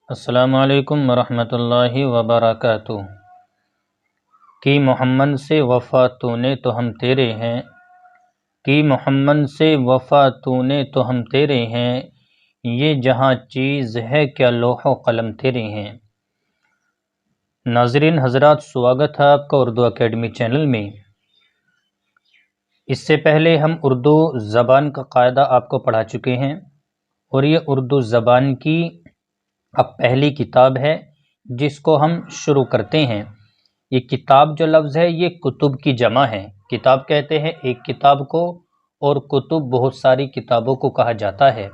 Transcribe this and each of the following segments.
السلام علیکم ورحمۃ اللہ وبرکاتہ۔ کی محمد سے وفا تو نے تو ہم تیرے ہیں، کی محمد سے وفا تو نے تو ہم تیرے ہیں، یہ جہاں چیز ہے کیا لوح و قلم تیرے ہیں۔ ناظرین حضرات، سواگت ہے آپ کا اردو اکیڈمی چینل میں۔ اس سے پہلے ہم اردو زبان کا قاعدہ آپ کو پڑھا چکے ہیں، اور یہ اردو زبان کی اب پہلی کتاب ہے جس کو ہم شروع کرتے ہیں۔ یہ کتاب جو لفظ ہے یہ کتب کی جمع ہے۔ کتاب کہتے ہیں ایک کتاب کو، اور کتب بہت ساری کتابوں کو کہا جاتا ہے۔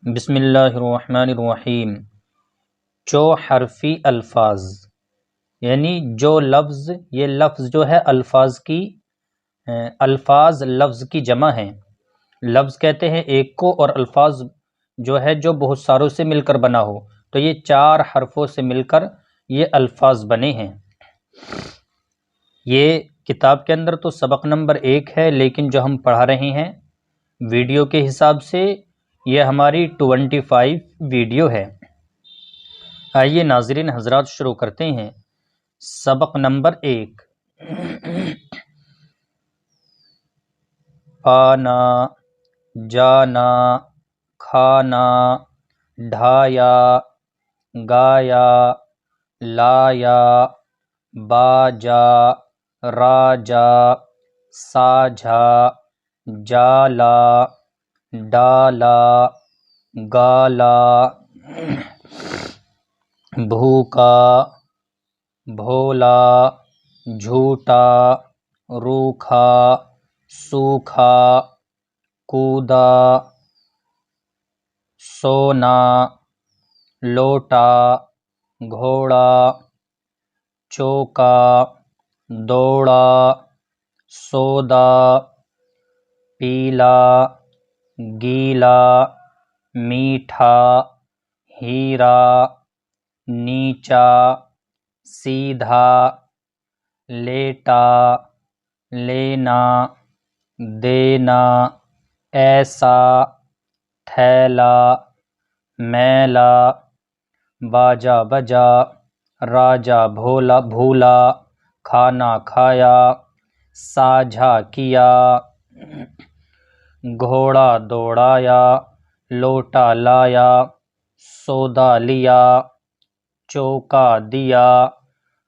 بسم اللہ الرحمن الرحیم۔ چو حرفی الفاظ، یعنی جو لفظ، یہ لفظ جو ہے الفاظ کی، الفاظ لفظ کی جمع ہے۔ لفظ کہتے ہیں ایک کو، اور الفاظ جو ہے جو بہت ساروں سے مل کر بنا ہو، تو یہ 4 حرفوں سے مل کر یہ الفاظ بنے ہیں۔ یہ کتاب کے اندر تو سبق نمبر 1 ہے، لیکن جو ہم پڑھا رہے ہیں ویڈیو کے حساب سے یہ ہماری 25 ویڈیو ہے۔ آئیے ناظرین حضرات شروع کرتے ہیں۔ سبق نمبر 1، آنا، جانا، کھانا، ڈھایا، گایا، لایا، باجا، راجا، ساجھا، جالا، ڈالا، گالا، بھوکا، بھولا، جھوٹا، روکھا، سوکھا، کودا، سونا، لوٹا، گھوڑا، چوکا، دوڑا، سودا، پیلا، گیلا، میٹھا، ہیرا، نیچا، سیدھا، لیٹا، لینا، دینا، ایسا، تھیلا، میلا، باجا بجا، راجا بھولا بھولا، کھانا کھایا، ساجھا کیا، گھوڑا دوڑایا، لوٹا لایا، سودا لیا، چوکا دیا،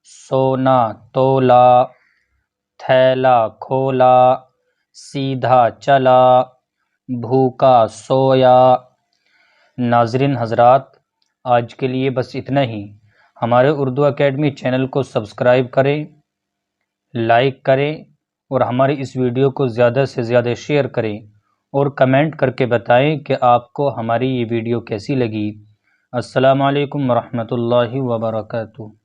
سونا تولا، تھیلا کھولا، سیدھا چلا، بھوکا سویا۔ ناظرین حضرات، آج کے لیے بس اتنا ہی۔ ہمارے اردو اکیڈمی چینل کو سبسکرائب کریں، لائک کریں، اور ہماری اس ویڈیو کو زیادہ سے زیادہ شیئر کریں، اور کمنٹ کر کے بتائیں کہ آپ کو ہماری یہ ویڈیو کیسی لگی۔ السلام علیکم ورحمۃ اللہ وبرکاتہ۔